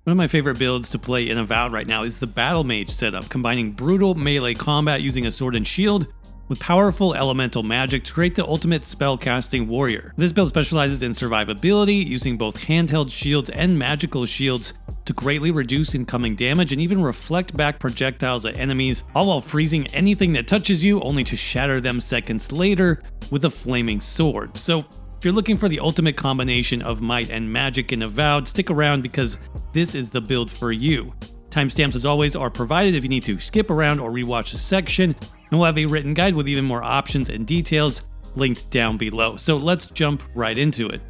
One of my favorite builds to play in Avowed right now is the Battle Mage setup, combining brutal melee combat using a sword and shield with powerful elemental magic to create the ultimate spell-casting warrior. This build specializes in survivability, using both handheld shields and magical shields to greatly reduce incoming damage and even reflect back projectiles at enemies, all while freezing anything that touches you, only to shatter them seconds later with a flaming sword. So if you're looking for the ultimate combination of might and magic in Avowed, stick around because this is the build for you. Timestamps, as always, are provided if you need to skip around or rewatch a section, and we'll have a written guide with even more options and details linked down below. So let's jump right into it.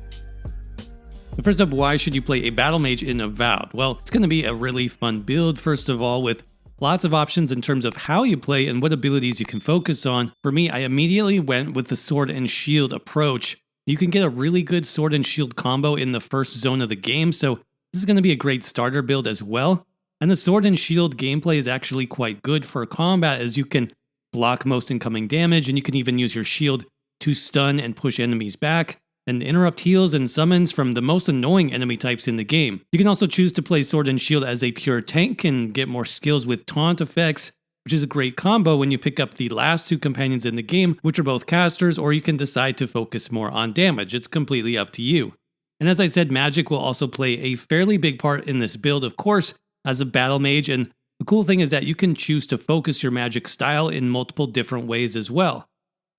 First up, why should you play a Battle Mage in Avowed? Well, it's going to be a really fun build, first of all, with lots of options in terms of how you play and what abilities you can focus on. For me, I immediately went with the sword and shield approach. You can get a really good sword and shield combo in the first zone of the game, so this is going to be a great starter build as well. And the sword and shield gameplay is actually quite good for combat, as you can block most incoming damage, and you can even use your shield to stun and push enemies back, and interrupt heals and summons from the most annoying enemy types in the game. You can also choose to play sword and shield as a pure tank and get more skills with taunt effects, which is a great combo when you pick up the last two companions in the game, which are both casters, or you can decide to focus more on damage. It's completely up to you. And as I said, magic will also play a fairly big part in this build, of course, as a battle mage, and the cool thing is that you can choose to focus your magic style in multiple different ways as well.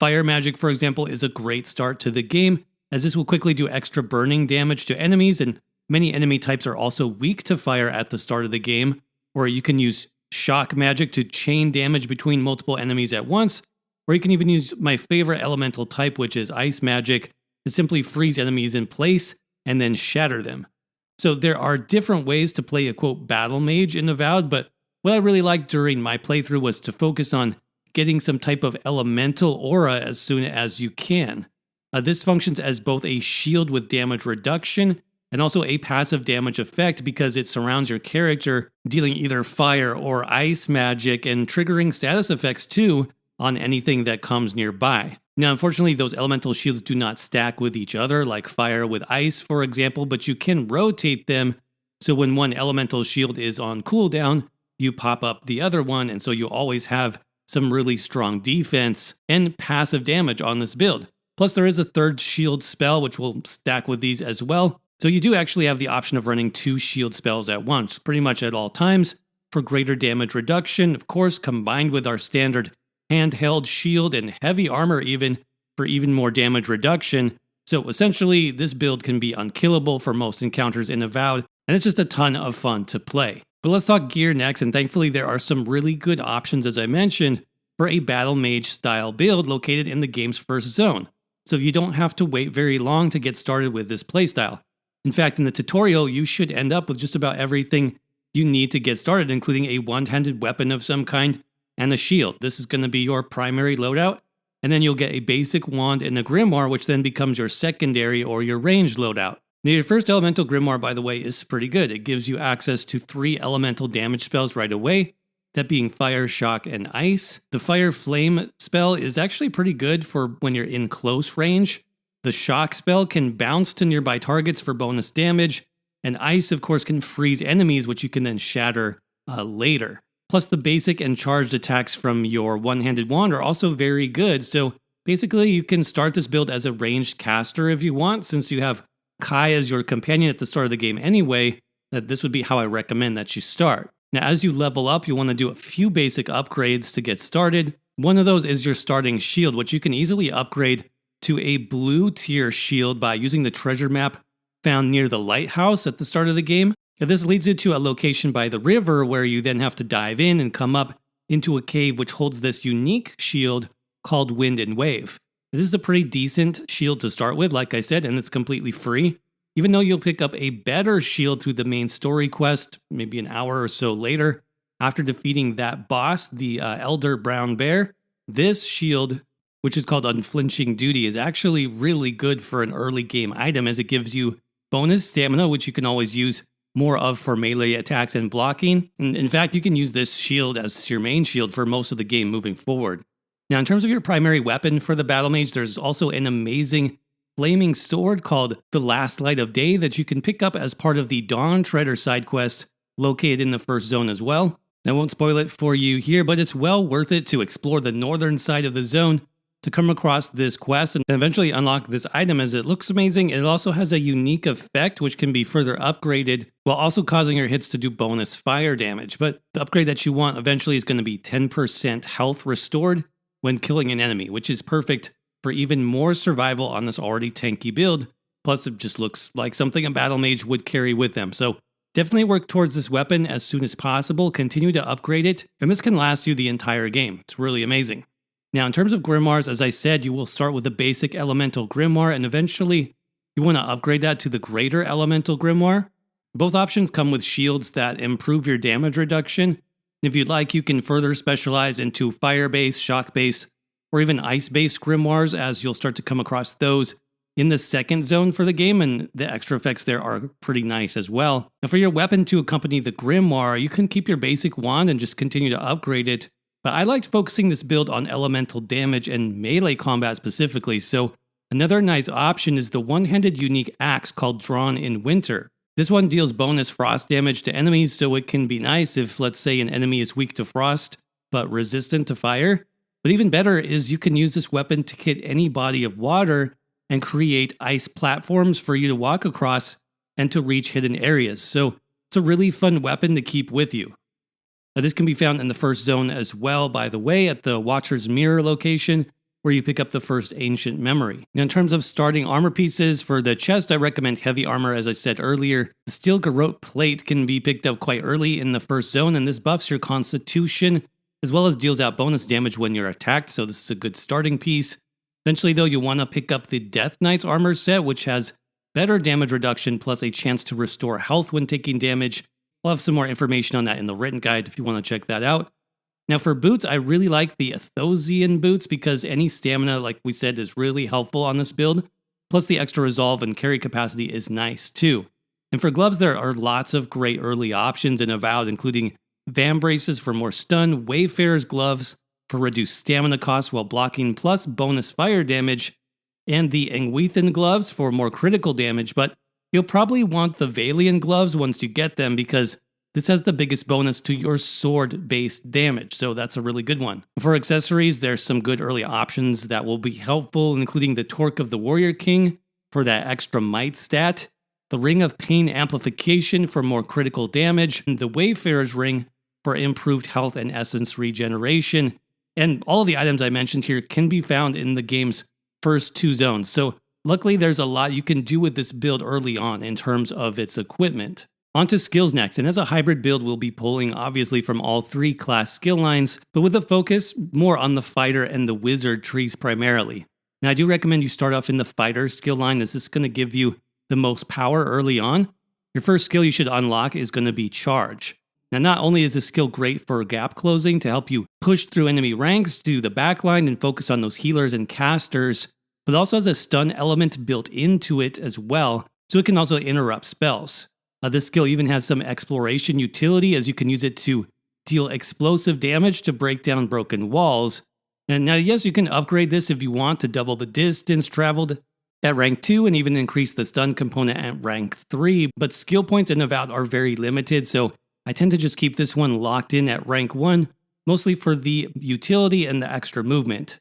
Fire magic, for example, is a great start to the game, as this will quickly do extra burning damage to enemies, and many enemy types are also weak to fire at the start of the game, or you can use shock magic to chain damage between multiple enemies at once, or you can even use my favorite elemental type, which is ice magic, to simply freeze enemies in place and then shatter them. So there are different ways to play a quote battle mage in Avowed, but what I really liked during my playthrough was to focus on getting some type of elemental aura as soon as you can. This functions as both a shield with damage reduction and also a passive damage effect because it surrounds your character, dealing either fire or ice magic and triggering status effects too on anything that comes nearby. Now, unfortunately, those elemental shields do not stack with each other, like fire with ice, for example, but you can rotate them, so when one elemental shield is on cooldown, you pop up the other one, and so you always have some really strong defense and passive damage on this build. Plus, there is a third shield spell, which will stack with these as well. So you do actually have the option of running 2 shield spells at once, pretty much at all times, for greater damage reduction, of course, combined with our standard handheld shield and heavy armor even, for even more damage reduction. So essentially, this build can be unkillable for most encounters in Avowed, and it's just a ton of fun to play. But let's talk gear next, and thankfully there are some really good options, as I mentioned, for a battle mage style build located in the game's first zone. So you don't have to wait very long to get started with this playstyle. In fact, in the tutorial, you should end up with just about everything you need to get started, including a one-handed weapon of some kind and a shield. This is going to be your primary loadout, and then you'll get a basic wand and a Grimoire, which then becomes your secondary or your ranged loadout. Now, your first elemental Grimoire, by the way, is pretty good. It gives you access to 3 elemental damage spells right away, that being fire, shock, and ice. The fire flame spell is actually pretty good for when you're in close range. The shock spell can bounce to nearby targets for bonus damage, and ice, of course, can freeze enemies, which you can then shatter later. Plus, the basic and charged attacks from your one-handed wand are also very good, so basically you can start this build as a ranged caster if you want, since you have Kai as your companion at the start of the game anyway. This would be how I recommend that you start. Now, as you level up, you want to do a few basic upgrades to get started. One of those is your starting shield, which you can easily upgrade to a blue tier shield by using the treasure map found near the lighthouse at the start of the game. This leads you to a location by the river where you then have to dive in and come up into a cave which holds this unique shield called Wind and Wave. This is a pretty decent shield to start with, like I said, and it's completely free. Even though you'll pick up a better shield through the main story quest, maybe an hour or so later, after defeating that boss, the Elder Brown Bear, this shield, which is called Unflinching Duty, is actually really good for an early game item as it gives you bonus stamina, which you can always use more of for melee attacks and blocking. And in fact, you can use this shield as your main shield for most of the game moving forward. Now, in terms of your primary weapon for the Battle Mage, there's also an amazing flaming sword called the Last Light of Day that you can pick up as part of the Dawn Treader side quest located in the first zone as well. I won't spoil it for you here, but it's well worth it to explore the northern side of the zone to come across this quest and eventually unlock this item, as it looks amazing. It also has a unique effect which can be further upgraded while also causing your hits to do bonus fire damage. But the upgrade that you want eventually is going to be 10% health restored when killing an enemy, which is perfect for even more survival on this already tanky build. Plus, it just looks like something a battle mage would carry with them. So definitely work towards this weapon as soon as possible, continue to upgrade it, and this can last you the entire game. It's really amazing. Now, in terms of grimoires, as I said, you will start with the basic elemental grimoire, and eventually you want to upgrade that to the greater elemental grimoire. Both options come with shields that improve your damage reduction. If you'd like, you can further specialize into fire-based, shock-based, or even ice-based grimoires, as you'll start to come across those in the second zone for the game, and the extra effects there are pretty nice as well. And for your weapon to accompany the grimoire, you can keep your basic wand and just continue to upgrade it. But I liked focusing this build on elemental damage and melee combat specifically, so another nice option is the one-handed unique axe called Drawn in Winter. This one deals bonus frost damage to enemies, so it can be nice if, let's say, an enemy is weak to frost but resistant to fire. But even better is you can use this weapon to hit any body of water and create ice platforms for you to walk across and to reach hidden areas. So it's a really fun weapon to keep with you. Now, this can be found in the first zone as well, by the way, at the Watcher's Mirror location, where you pick up the first ancient memory. Now, in terms of starting armor pieces, for the chest, I recommend heavy armor, as I said earlier. The steel garrote plate can be picked up quite early in the first zone, and this buffs your constitution, as well as deals out bonus damage when you're attacked, so this is a good starting piece. Eventually, though, you'll want to pick up the Death Knight's armor set, which has better damage reduction plus a chance to restore health when taking damage. I'll have some more information on that in the written guide if you want to check that out. Now for boots, I really like the Athosian boots because any stamina, like we said, is really helpful on this build. Plus the extra resolve and carry capacity is nice too. And for gloves, there are lots of great early options in Avowed, including Vam braces for more stun, Wayfarer's gloves for reduced stamina costs while blocking plus bonus fire damage, and the Engwethan gloves for more critical damage, but you'll probably want the Valian gloves once you get them because this has the biggest bonus to your sword-based damage, so that's a really good one. For accessories, there's some good early options that will be helpful, including the Torque of the Warrior King for that extra might stat, the Ring of Pain Amplification for more critical damage, and the Wayfarer's Ring for improved health and essence regeneration. And all of the items I mentioned here can be found in the game's first two zones, so luckily there's a lot you can do with this build early on in terms of its equipment. Onto skills next, and as a hybrid build, we'll be pulling obviously from all three class skill lines, but with a focus more on the fighter and the wizard trees primarily. Now I do recommend you start off in the fighter skill line, as this is going to give you the most power early on. Your first skill you should unlock is going to be Charge. Now not only is this skill great for gap closing to help you push through enemy ranks to the backline and focus on those healers and casters, but also has a stun element built into it as well, so it can also interrupt spells. This skill even has some exploration utility, as you can use it to deal explosive damage to break down broken walls. And now, yes, you can upgrade this if you want to double the distance traveled at rank 2 and even increase the stun component at rank 3, but skill points in Avowed are very limited, so I tend to just keep this one locked in at rank 1, mostly for the utility and the extra movement.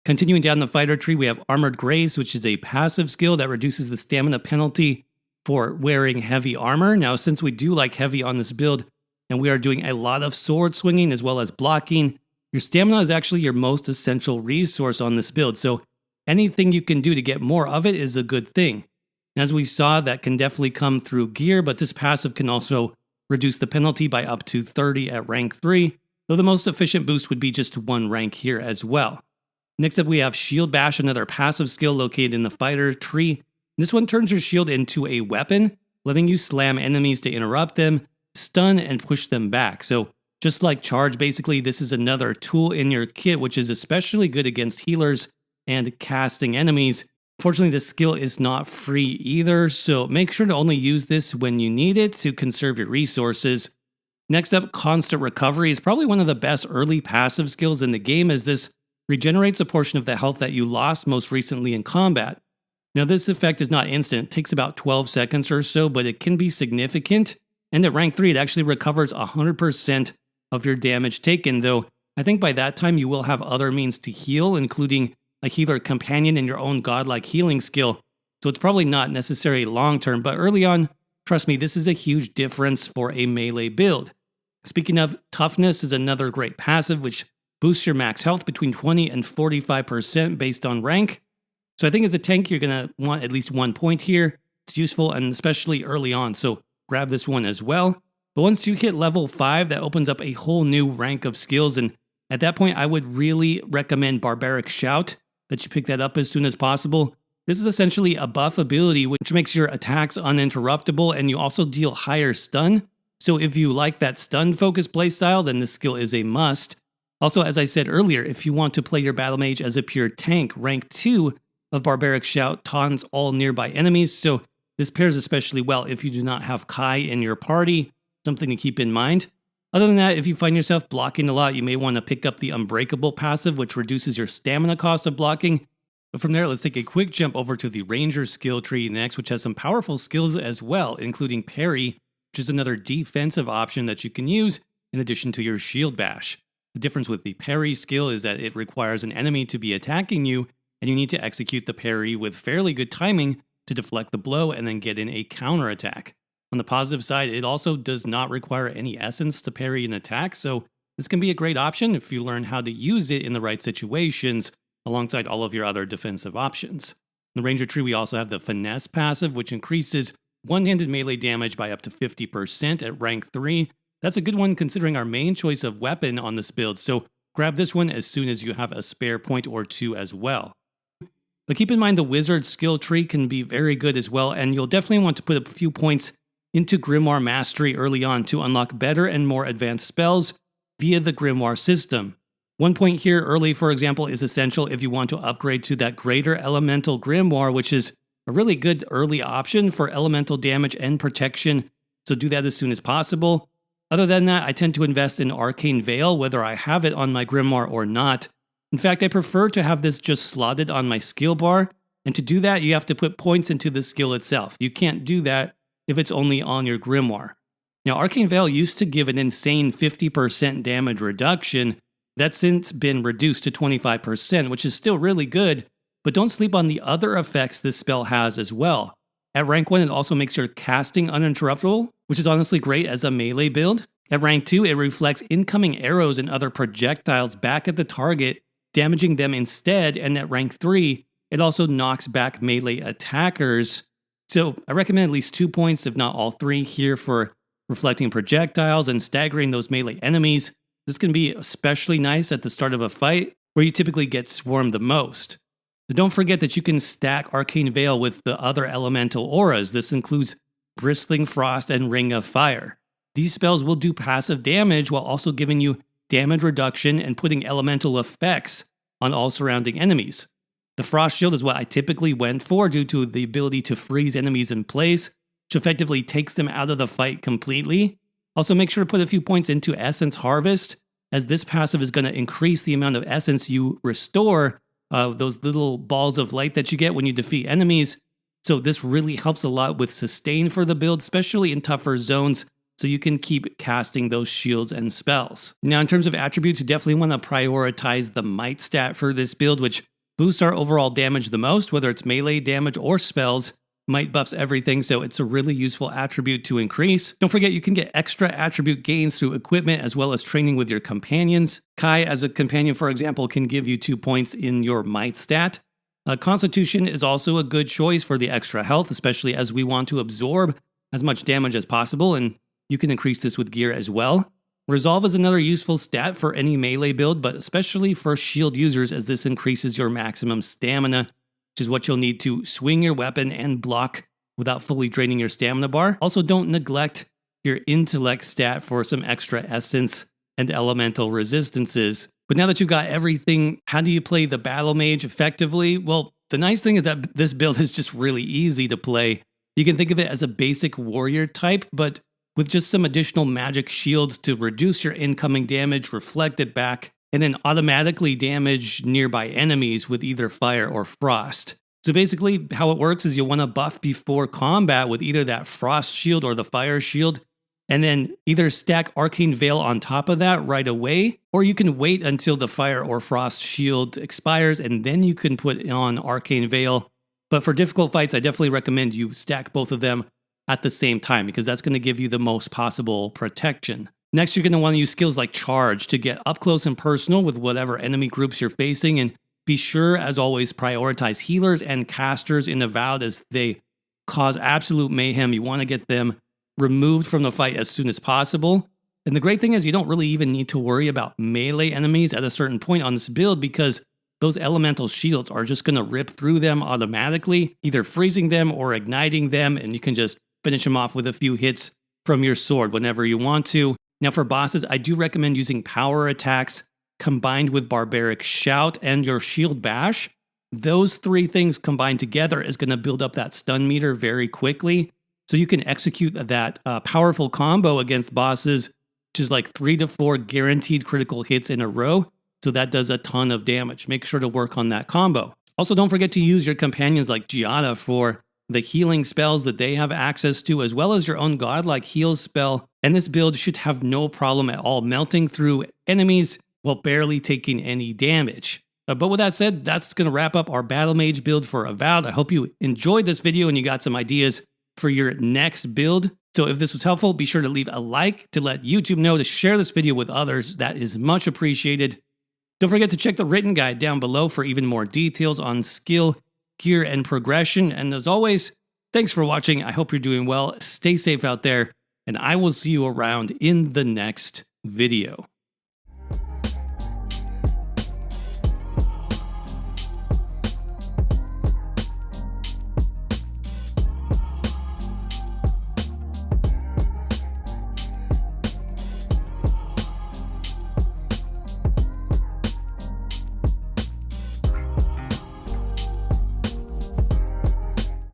Continuing down the fighter tree, we have Armored Grace, which is a passive skill that reduces the stamina penalty for wearing heavy armor. Now, since we do like heavy on this build, and we are doing a lot of sword swinging as well as blocking, your stamina is actually your most essential resource on this build, so anything you can do to get more of it is a good thing. As we saw, that can definitely come through gear, but this passive can also reduce the penalty by up to 30 at rank 3, though the most efficient boost would be just 1 rank here as well. Next up, we have Shield Bash, another passive skill located in the fighter tree. This one turns your shield into a weapon, letting you slam enemies to interrupt them, stun, and push them back. So just like Charge, basically, this is another tool in your kit, which is especially good against healers and casting enemies. Fortunately, this skill is not free either, so make sure to only use this when you need it to conserve your resources. Next up, Constant Recovery is probably one of the best early passive skills in the game, as this regenerates a portion of the health that you lost most recently in combat. Now this effect is not instant, it takes about 12 seconds or so, but it can be significant, and at rank 3 it actually recovers 100% of your damage taken, though I think by that time you will have other means to heal, including a healer companion and your own godlike healing skill, so it's probably not necessary long term, but early on, trust me, this is a huge difference for a melee build. Speaking of, toughness is another great passive, which boosts your max health between 20 and 45% based on rank. So I think as a tank, you're going to want at least 1 point here. It's useful, and especially early on, so grab this one as well. But once you hit level 5, that opens up a whole new rank of skills, and at that point, I would really recommend Barbaric Shout, that you pick that up as soon as possible. This is essentially a buff ability, which makes your attacks uninterruptible, and you also deal higher stun. So if you like that stun-focused playstyle, then this skill is a must. Also, as I said earlier, if you want to play your Battle Mage as a pure tank, rank 2 of Barbaric Shout taunts all nearby enemies, so this pairs especially well if you do not have Kai in your party, something to keep in mind. Other than that, if you find yourself blocking a lot, you may want to pick up the Unbreakable passive, which reduces your stamina cost of blocking. But from there, let's take a quick jump over to the Ranger skill tree next, which has some powerful skills as well, including Parry, which is another defensive option that you can use in addition to your Shield Bash. The difference with the Parry skill is that it requires an enemy to be attacking you, and you need to execute the parry with fairly good timing to deflect the blow and then get in a counterattack. On the positive side, it also does not require any essence to parry an attack, so this can be a great option if you learn how to use it in the right situations alongside all of your other defensive options. In the Ranger tree, we also have the Finesse passive, which increases one-handed melee damage by up to 50% at rank 3. That's a good one considering our main choice of weapon on this build, so grab this one as soon as you have a spare point or two as well. But keep in mind the Wizard skill tree can be very good as well, and you'll definitely want to put a few points into Grimoire Mastery early on to unlock better and more advanced spells via the Grimoire system. 1 point here early, for example, is essential if you want to upgrade to that Greater Elemental Grimoire, which is a really good early option for elemental damage and protection, so do that as soon as possible. Other than that, I tend to invest in Arcane Veil, whether I have it on my Grimoire or not. In fact, I prefer to have this just slotted on my skill bar, and to do that, you have to put points into the skill itself. You can't do that if it's only on your Grimoire. Now, Arcane Veil used to give an insane 50% damage reduction. That's since been reduced to 25%, which is still really good, but don't sleep on the other effects this spell has as well. At rank 1, it also makes your casting uninterruptible, which is honestly great as a melee build. At rank 2, it reflects incoming arrows and other projectiles back at the target, damaging them instead, and at rank 3, it also knocks back melee attackers. So I recommend at least 2 points, if not all 3, here for reflecting projectiles and staggering those melee enemies. This can be especially nice at the start of a fight, where you typically get swarmed the most. But don't forget that you can stack Arcane Veil with the other elemental auras. This includes Bristling Frost and Ring of Fire. These spells will do passive damage while also giving you damage reduction and putting elemental effects on all surrounding enemies. The Frost Shield is what I typically went for due to the ability to freeze enemies in place, which effectively takes them out of the fight completely. Also, make sure to put a few points into Essence Harvest, as this passive is going to increase the amount of essence you restore, those little balls of light that you get when you defeat enemies. So this really helps a lot with sustain for the build, especially in tougher zones, so you can keep casting those shields and spells. Now, in terms of attributes, you definitely want to prioritize the Might stat for this build, which boosts our overall damage the most, whether it's melee damage or spells. Might buffs everything, so it's a really useful attribute to increase. Don't forget you can get extra attribute gains through equipment as well as training with your companions. Kai as a companion, for example, can give you 2 points in your Might stat. Constitution is also a good choice for the extra health, especially as we want to absorb as much damage as possible, and you can increase this with gear as well. Resolve is another useful stat for any melee build, but especially for shield users, as this increases your maximum stamina, which is what you'll need to swing your weapon and block without fully draining your stamina bar. Also, don't neglect your intellect stat for some extra essence and elemental resistances. But now that you've got everything, how do you play the Battle Mage effectively? Well, the nice thing is that this build is just really easy to play. You can think of it as a basic warrior type, but with just some additional magic shields to reduce your incoming damage, reflect it back, and then automatically damage nearby enemies with either fire or frost. So basically, how it works is you'll want to buff before combat with either that Frost Shield or the Fire Shield, and then either stack Arcane Veil on top of that right away, or you can wait until the Fire or Frost Shield expires, and then you can put on Arcane Veil. But for difficult fights, I definitely recommend you stack both of them at the same time, because that's going to give you the most possible protection. Next, you're going to want to use skills like Charge to get up close and personal with whatever enemy groups you're facing, and be sure, as always, prioritize healers and casters in Avowed as they cause absolute mayhem. You want to get them removed from the fight as soon as possible. And the great thing is you don't really even need to worry about melee enemies at a certain point on this build, because those elemental shields are just going to rip through them automatically, either freezing them or igniting them, and you can just finish them off with a few hits from your sword whenever you want to. Now for bosses, I do recommend using power attacks combined with Barbaric Shout and your Shield Bash. Those three things combined together is going to build up that stun meter very quickly, so you can execute that powerful combo against bosses, which is like 3 to 4 guaranteed critical hits in a row. So that does a ton of damage. Make sure to work on that combo. Also, don't forget to use your companions like Giada for the healing spells that they have access to, as well as your own godlike heal spell. And this build should have no problem at all melting through enemies while barely taking any damage. But with that said, that's going to wrap up our Battle Mage build for Avowed. I hope you enjoyed this video and you got some ideas for your next build. So if this was helpful, be sure to leave a like to let YouTube know to share this video with others. That is much appreciated. Don't forget to check the written guide down below for even more details on skill, gear, and progression. And as always, thanks for watching. I hope you're doing well. Stay safe out there, and I will see you around in the next video.